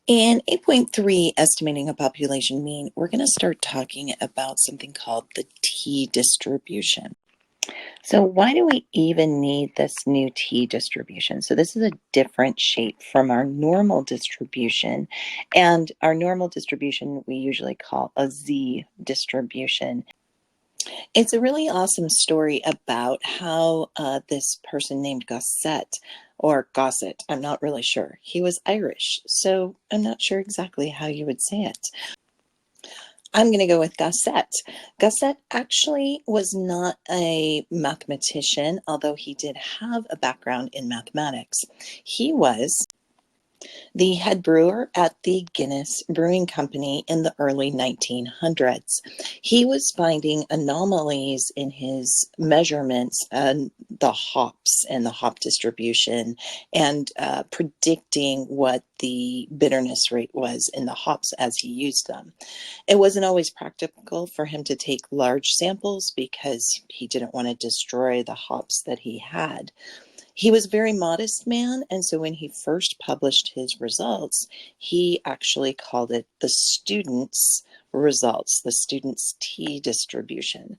In 8.3, estimating a population mean, we're going to start talking about something called the t-distribution. So why do we even need this new t-distribution? So this is a different shape from our normal distribution. And our normal distribution we usually call a z-distribution. It's a really awesome story about how this person named Gossett, or Gossett, I'm not really sure. He was Irish, so I'm not sure exactly how you would say it. I'm going to go with Gossett. Gossett actually was not a mathematician, although he did have a background in mathematics. He was the head brewer at the Guinness Brewing Company in the early 1900s. He was finding anomalies in his measurements and the hops and the hop distribution and predicting what the bitterness rate was in the hops as he used them. It wasn't always practical for him to take large samples because he didn't want to destroy the hops that he had. He was a very modest man, and so when he first published his results, he actually called it the student's results, the student's t-distribution.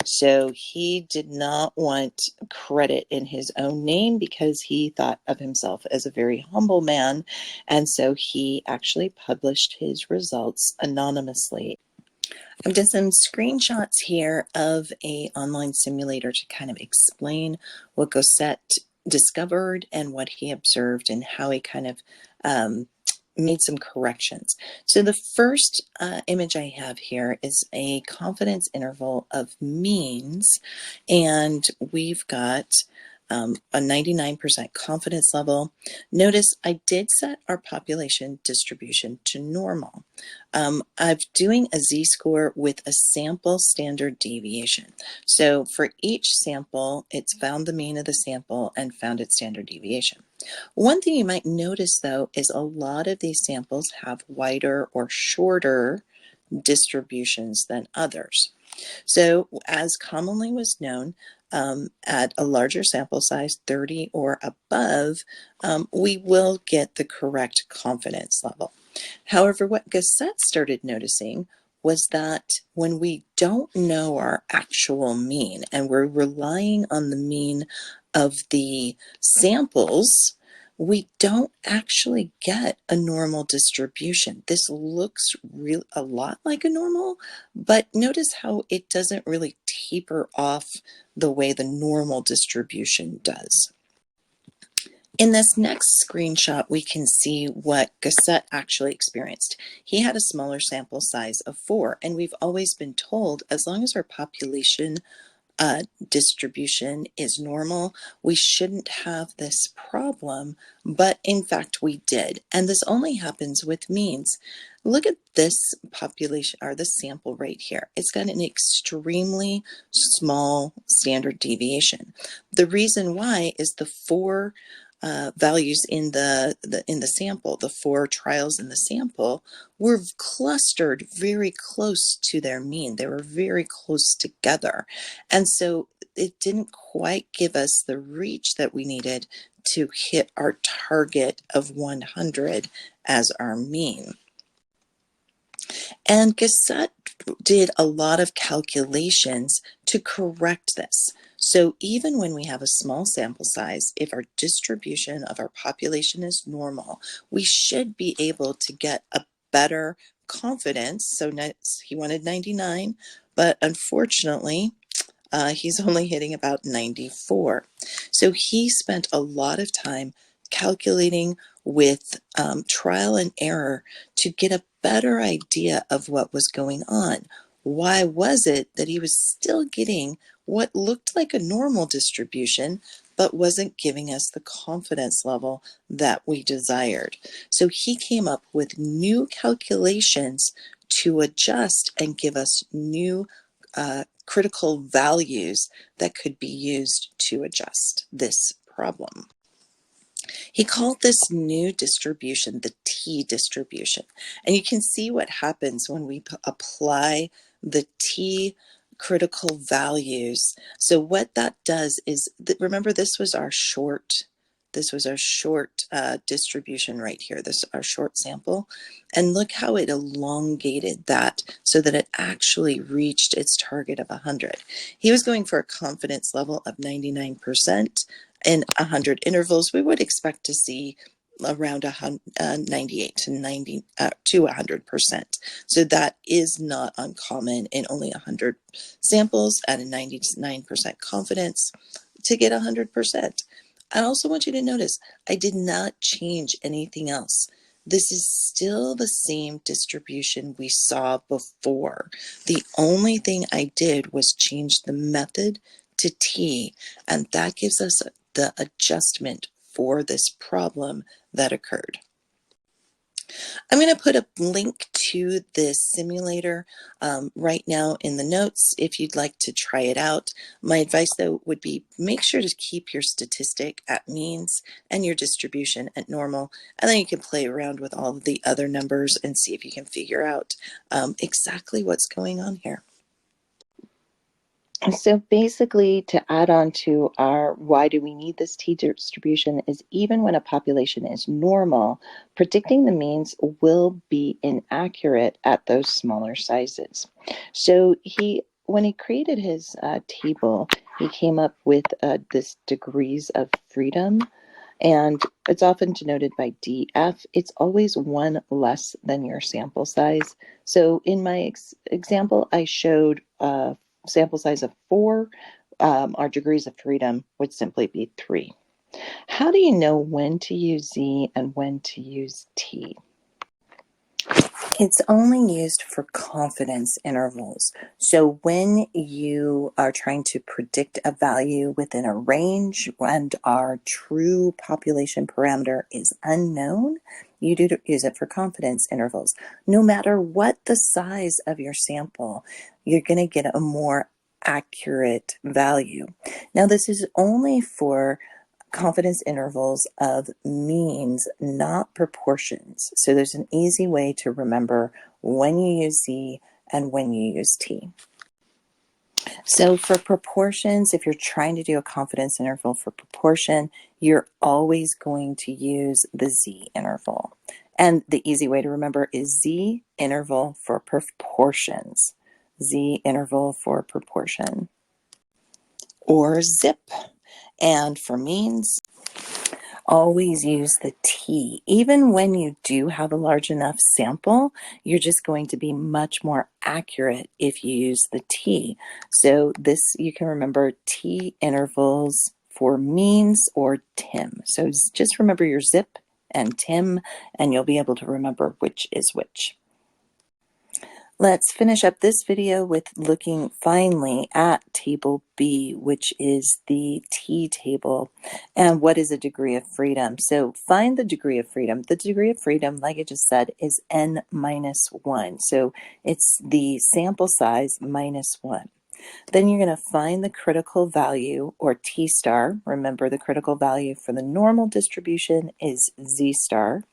So he did not want credit in his own name because he thought of himself as a very humble man, and so he actually published his results anonymously. I've done some screenshots here of a online simulator to kind of explain what Gossett discovered and what he observed and how he kind of made some corrections. So the first image I have here is a confidence interval of means, and we've got a 99% confidence level. Notice I did set our population distribution to normal. I'm doing a z-score with a sample standard deviation. So for each sample, it's found the mean of the sample and found its standard deviation. One thing you might notice, though, is a lot of these samples have wider or shorter distributions than others. So, as commonly was known, at a larger sample size, 30 or above, we will get the correct confidence level. However, what Gossett started noticing was that when we don't know our actual mean and we're relying on the mean of the samples, we don't actually get a normal distribution. This looks a lot like a normal, but notice how it doesn't really taper off the way the normal distribution does. In this next screenshot, we can see what Gossett actually experienced. He had a smaller sample size of 4, and we've always been told as long as our population distribution is normal, we shouldn't have this problem, but in fact we did. And this only happens with means. Look at this population, or this sample right here. It's got an extremely small standard deviation. The reason why is the 4 values in the sample, the 4 trials in the sample, were clustered very close to their mean. They were very close together. And so it didn't quite give us the reach that we needed to hit our target of 100 as our mean. And Gossett did a lot of calculations to correct this. So even when we have a small sample size, if our distribution of our population is normal, we should be able to get a better confidence. So he wanted 99, but unfortunately, he's only hitting about 94. So he spent a lot of time calculating with trial and error to get a better idea of what was going on. Why was it that he was still getting what looked like a normal distribution, but wasn't giving us the confidence level that we desired? So he came up with new calculations to adjust and give us new critical values that could be used to adjust this problem. He called this new distribution the t-distribution. And you can see what happens when we apply the t critical values. So what that does is, remember, this was our short This was our short distribution right here. This is our short sample. And look how it elongated that so that it actually reached its target of 100. He was going for a confidence level of 99%. In 100 intervals, we would expect to see around 98 to 90 to 100%. So that is not uncommon in only 100 samples at a 99% confidence to get 100%. I also want you to notice I did not change anything else. This is still the same distribution we saw before. The only thing I did was change the method to T, and that gives us the adjustment for this problem that occurred. I'm going to put a link to this simulator right now in the notes if you'd like to try it out. My advice, though, would be make sure to keep your statistic at means and your distribution at normal, and then you can play around with all of the other numbers and see if you can figure out exactly what's going on here. So basically, to add on to our why do we need this t-distribution is even when a population is normal, predicting the means will be inaccurate at those smaller sizes. So when he created his table, he came up with this degrees of freedom, and it's often denoted by DF. It's always one less than your sample size. So in my example, I showed sample size of 4, our degrees of freedom would simply be 3. How do you know when to use Z and when to use T? It's only used for confidence intervals. So when you are trying to predict a value within a range and our true population parameter is unknown, you do use it for confidence intervals. No matter what the size of your sample, you're going to get a more accurate value. Now, this is only for confidence intervals of means, not proportions. So there's an easy way to remember when you use Z and when you use T. So for proportions, if you're trying to do a confidence interval for proportion, you're always going to use the Z interval. And the easy way to remember is Z interval for proportions. Z interval for proportion. Or ZIP. And for means, always use the T. Even when you do have a large enough sample, you're just going to be much more accurate if you use the T. So this, you can remember T intervals for means or TIM. So just remember your ZIP and TIM, and you'll be able to remember which is which. Let's finish up this video with looking finally at table B, which is the T table. And what is a degree of freedom? So find the degree of freedom. The degree of freedom, like I just said, is n minus 1. So it's the sample size minus 1. Then you're going to find the critical value, or T star. Remember, the critical value for the normal distribution is Z star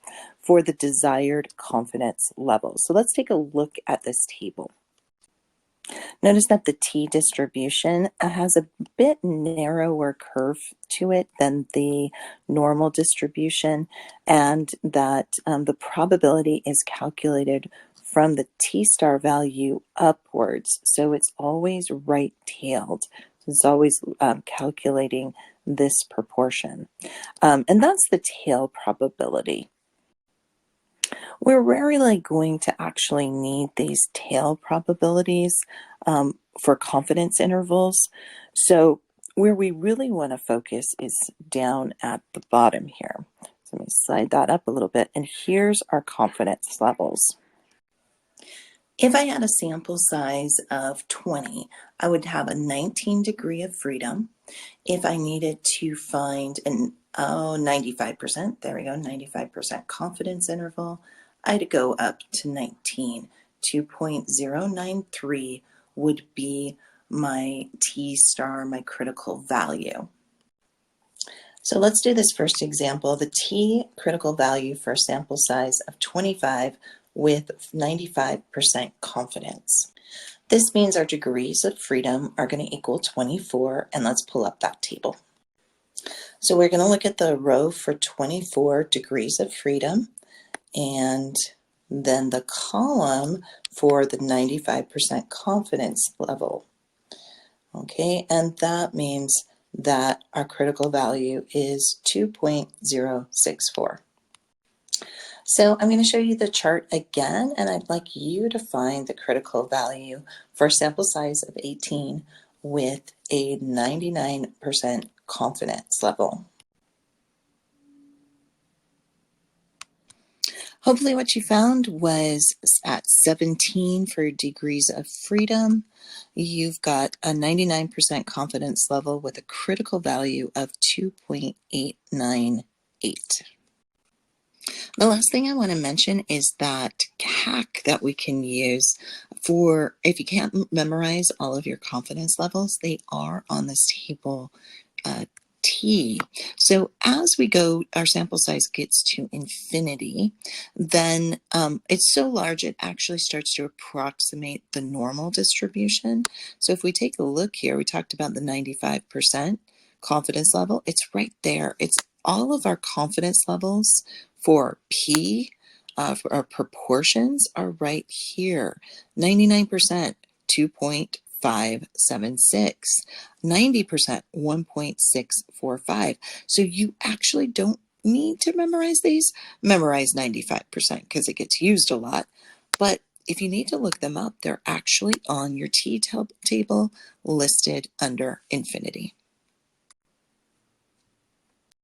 for the desired confidence level. So let's take a look at this table. Notice that the T distribution has a bit narrower curve to it than the normal distribution, and that the probability is calculated from the T star value upwards. So it's always right-tailed. It's always calculating this proportion. And that's the tail probability. We're rarely going to actually need these tail probabilities for confidence intervals. So where we really want to focus is down at the bottom here. So let me slide that up a little bit, and here's our confidence levels. If I had a sample size of 20, I would have a 19 degree of freedom. If I needed to find an 95%, there we go, 95% confidence interval, I'd go up to 19. 2.093 would be my T star, my critical value. So let's do this first example. The T critical value for a sample size of 25 with 95% confidence. This means our degrees of freedom are going to equal 24, and let's pull up that table. So we're going to look at the row for 24 degrees of freedom and then the column for the 95% confidence level. Okay, and that means that our critical value is 2.064. So I'm going to show you the chart again, and I'd like you to find the critical value for a sample size of 18 with a 99% confidence level. Hopefully what you found was at 17 for degrees of freedom, you've got a 99% confidence level with a critical value of 2.898. The last thing I want to mention is that hack that we can use for if you can't memorize all of your confidence levels, they are on this table T. So as we go, our sample size gets to infinity, then it's so large it actually starts to approximate the normal distribution. So if we take a look here, we talked about the 95% confidence level. It's right there. It's all of our confidence levels for P, for our proportions are right here. 99%, 2.576. 90%, 1.645. So you actually don't need to memorize these. Memorize 95% because it gets used a lot. But if you need to look them up, they're actually on your T table listed under infinity.